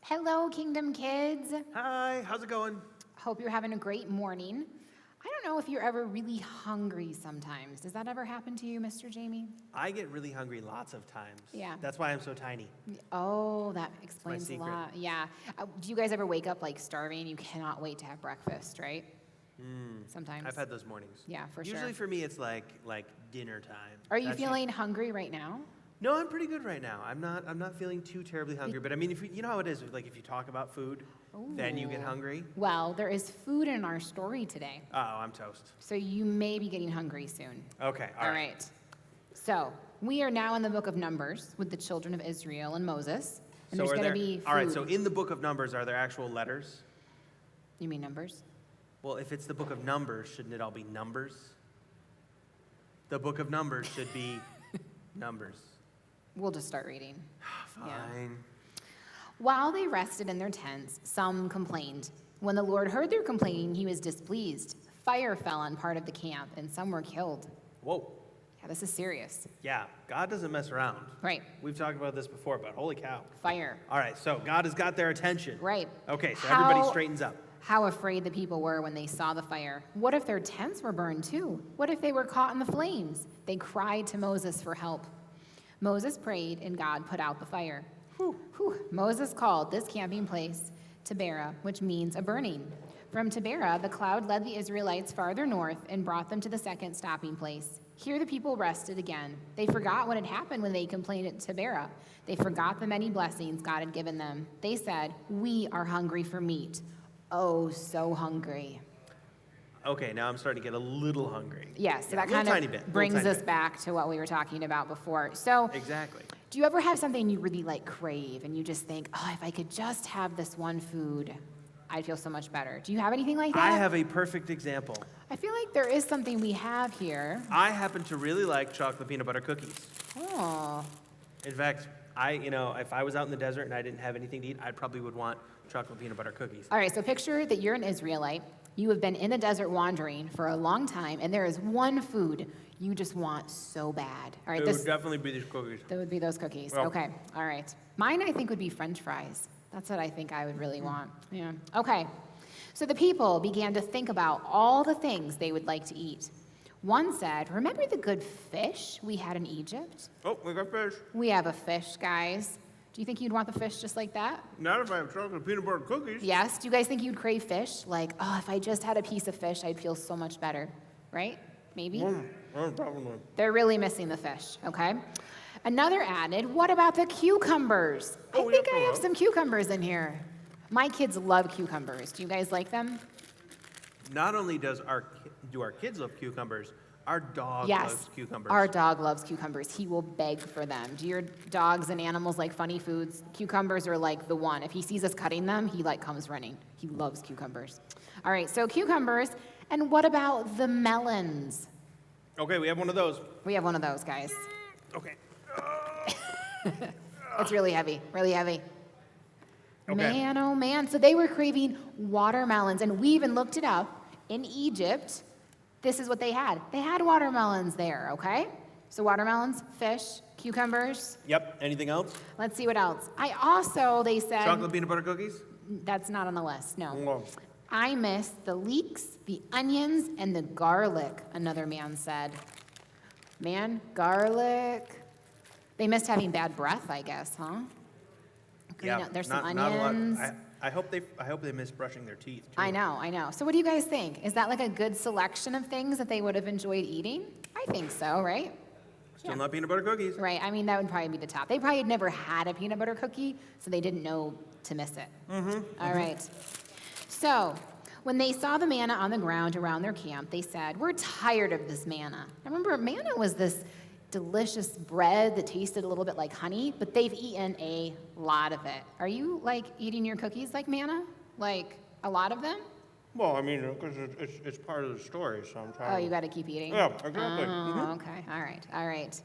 Hello, Kingdom Kids. Hi, how's it going? Hope you're having a great morning. I don't know if you're ever really hungry sometimes. Does that ever happen to you, Mr. Jamie? I get really hungry lots of times. Yeah. That's why I'm so tiny. Oh, that explains a secret. lot. Yeah. Do you guys ever wake up like starving? You cannot wait to have breakfast, right? Sometimes. I've had those mornings. Yeah, for sure. Usually for me, it's like dinner time. Are you That's feeling hungry right now? No, I'm pretty good right now. I'm not feeling too terribly hungry. But I mean, if you know how it is. Like if you talk about food, then you get Ooh. hungry. Well, there is food in our story today, Oh, I'm toast. so you may be getting hungry soon. Okay, All right. So we are now in the book of Numbers with the children of Israel and Moses. And there's are going there? to be food. All right. So in the book of Numbers, are there actual letters? You mean numbers? Well, if it's the book of Numbers, shouldn't it all be numbers? The book of Numbers should be numbers. We'll just start reading. Fine. While they rested in their tents, some complained. When the Lord heard their complaining, he was displeased. Fire fell on part of the camp, and some were killed. Whoa. Yeah, this is serious. Yeah, God doesn't mess around. Right. We've talked about this before, but holy cow. Fire. All right, so God has got their attention. Right. Okay, so How- everybody straightens up. How afraid the people were when they saw the fire. What if their tents were burned too? What if they were caught in the flames? They cried to Moses for help. Moses prayed, and God put out the fire. Moses called this camping place Taberah, which means a burning. From Taberah, the cloud led the Israelites farther north and brought them to the second stopping place. Here the people rested again. They forgot what had happened when they complained at Taberah. They forgot the many blessings God had given them. They said, "We are hungry for meat." Oh, so hungry. Okay, now I'm starting to get a little hungry. Yes, so Yeah, that little kind tiny of bit, little brings tiny us bit. back to what we were talking about before. So, Exactly. do you ever have something you really like crave and you just think, oh, if I could just have this one food, I'd feel so much better? Do you have anything like that? I have a perfect example. I feel like there is something we have here. I happen to really like chocolate peanut butter cookies. Oh, In fact, if I was out in the desert and I didn't have anything to eat, I probably would want chocolate peanut butter cookies. all right, so picture that you're an Israelite. You have been in the desert wandering for a long time, and there is one food you just want so bad. All right, It would definitely be these cookies. that would be those cookies. Well- Okay, all right. Mine, I think, would be French fries. That's what I think I would really want. Yeah. Okay. So the people began to think about all the things they would like to eat. One said, "Remember the good fish we had in Egypt? Oh, we got fish. We have a fish, guys. Do you think you'd want the fish just like that? Not if I have chocolate peanut butter cookies. Yes. Do you guys think you'd crave fish? Like, oh, if I just had a piece of fish, I'd feel so much better. Right? Maybe? Probably. They're really missing the fish, okay? Another added, what about the cucumbers? Oh, I think yeah, I have hello. some cucumbers in here. My kids love cucumbers. Do you guys like them? Not only do our kids love cucumbers, our dog Yes. loves cucumbers. Our dog loves cucumbers. He will beg for them. Do your dogs and animals like funny foods? Cucumbers are like the one. If he sees us cutting them, he comes running. He loves cucumbers. All right, so cucumbers. And what about the melons? Okay, we have one of those. We have one of those, guys. Okay. It's really heavy, really heavy. Okay. Man, oh man. So they were craving watermelons, and we even looked it up. In Egypt, this is what they had. They had watermelons there, okay? So watermelons, fish, cucumbers. Yep. Anything else? Let's see what else. They said, Chocolate peanut butter cookies? that's not on the list, no. No. I missed the leeks, the onions, and the garlic, another man said. Man, garlic. They missed having bad breath, I guess, huh? Yeah. There's some not a lot. onions. I hope they miss brushing their teeth too. I know. So what do you guys think? Is that like a good selection of things that they would have enjoyed eating? I think so, right? Still Yeah. not peanut butter cookies. Right. I mean, that would probably be the top. They probably had never had a peanut butter cookie, so they didn't know to miss it. All right. So when they saw the manna on the ground around their camp, they said, "We're tired of this manna." Now, remember, manna was this delicious bread that tasted a little bit like honey, but they've eaten a lot of it. Are you like eating your cookies like manna? Like a lot of them? Well, I mean, because it's part of the story, so I'm trying. Oh, you got to keep eating? Yeah, exactly. Oh, okay. All right.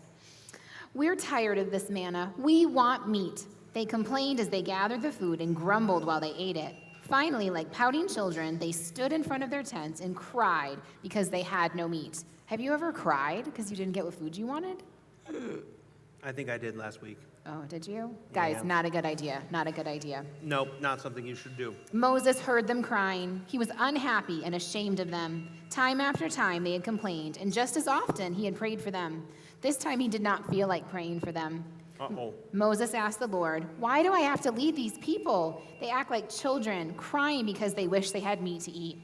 "We're tired of this manna. We want meat." They complained as they gathered the food and grumbled while they ate it. Finally, like pouting children, they stood in front of their tents and cried because they had no meat. Have you ever cried because you didn't get what food you wanted? I think I did last week. Oh, did you? Guys, Yeah. not a good idea. Not a good idea. Nope, not something you should do. Moses heard them crying. He was unhappy and ashamed of them. Time after time they had complained, and just as often he had prayed for them. This time he did not feel like praying for them. Uh-oh. Moses asked the Lord, "Why do I have to lead these people? They act like children, crying because they wish they had meat to eat.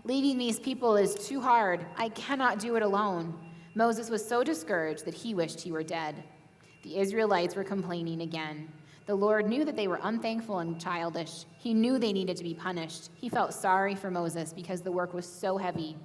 Leading these people is too hard. I cannot do it alone." Moses was so discouraged that he wished he were dead. The Israelites were complaining again. The Lord knew that they were unthankful and childish. He knew they needed to be punished. He felt sorry for Moses because the work was so heavy.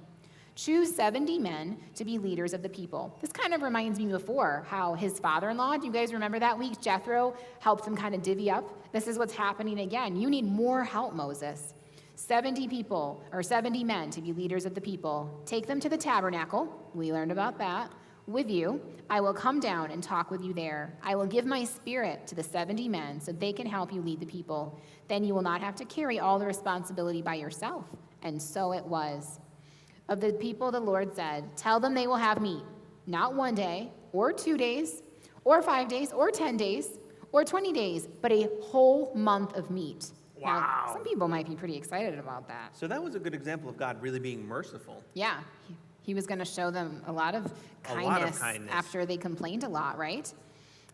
Choose 70 men to be leaders of the people. This kind of reminds me before how his father-in-law, do you guys remember that week? Jethro helped him kind of divvy up. This is what's happening again. You need more help, Moses. 70 people, or 70 men to be leaders of the people. Take them to the tabernacle. We learned about that. With you, I will come down and talk with you there. I will give my spirit to the 70 men so they can help you lead the people. Then you will not have to carry all the responsibility by yourself. And so it was. Of the people, the Lord said, "Tell them they will have meat, not 1 day, or 2 days, or 5 days, or 10 days, or 20 days, but a whole month of meat." Now, Wow. some people might be pretty excited about that. So that was a good example of God really being merciful. Yeah, he was going to show them a lot of kindness after they complained a lot, right?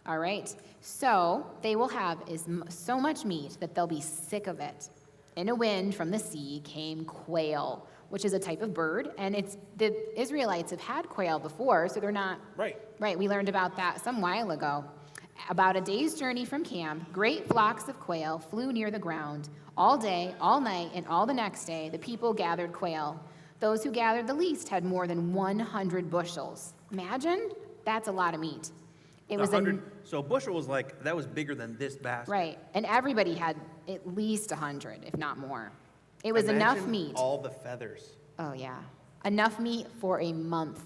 All right, so they will have so much meat that they'll be sick of it. In a wind from the sea came quail, which is a type of bird, and the Israelites have had quail before, so they're not... Right, we learned about that some while ago. About a day's journey from camp, great flocks of quail flew near the ground. All day, all night, and all the next day, the people gathered quail. Those who gathered the least had more than 100 bushels. Imagine, that's a lot of meat. It was 100. So a bushel was like, that was bigger than this basket. right, and everybody had at least 100, if not more. It was enough Imagine meat. all the feathers. Oh, yeah. Enough meat for a month.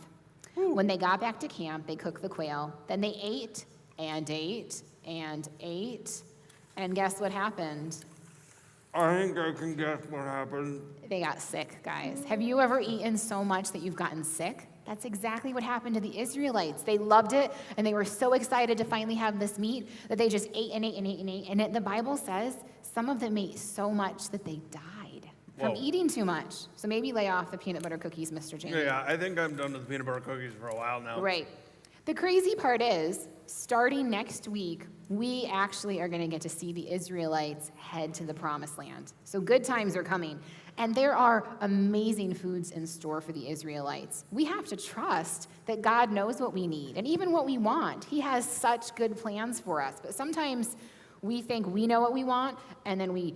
When they got back to camp, they cooked the quail. Then they ate and ate and ate. And guess what happened? I think I can guess what happened. They got sick, guys. Have you ever eaten so much that you've gotten sick? That's exactly what happened to the Israelites. They loved it, and they were so excited to finally have this meat that they just ate and ate and ate and ate. And the Bible says some of them ate so much that they died from Whoa. eating too much. So maybe lay off the peanut butter cookies, Mr. James. Yeah, I think I'm done with peanut butter cookies for a while now. Right. The crazy part is, starting next week, we actually are going to get to see the Israelites head to the Promised Land. So good times are coming. And there are amazing foods in store for the Israelites. We have to trust that God knows what we need and even what we want. He has such good plans for us. But sometimes we think we know what we want, and then we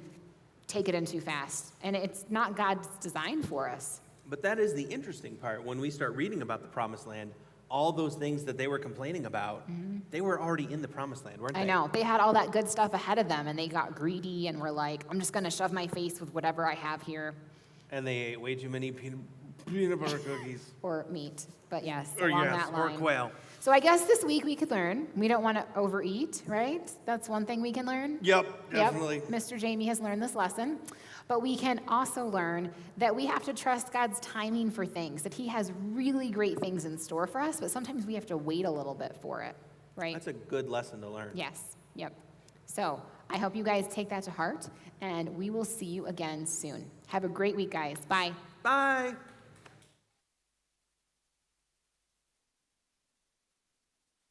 take it in too fast. And it's not God's design for us. But that is the interesting part. When we start reading about the Promised Land, all those things that they were complaining about, they were already in the Promised Land, weren't they? I know. They had all that good stuff ahead of them, and they got greedy and were like, I'm just going to shove my face with whatever I have here. And they ate way too many peanut butter cookies. Or meat. But yes, Or along yes, that or line. quail. So I guess this week we could learn. We don't want to overeat, right? That's one thing we can learn. Yep, definitely. Yep. Mr. Jamie has learned this lesson. But we can also learn that we have to trust God's timing for things, that He has really great things in store for us, but sometimes we have to wait a little bit for it, right? That's a good lesson to learn. Yes, yep. So I hope you guys take that to heart, and we will see you again soon. Have a great week, guys. Bye. Bye.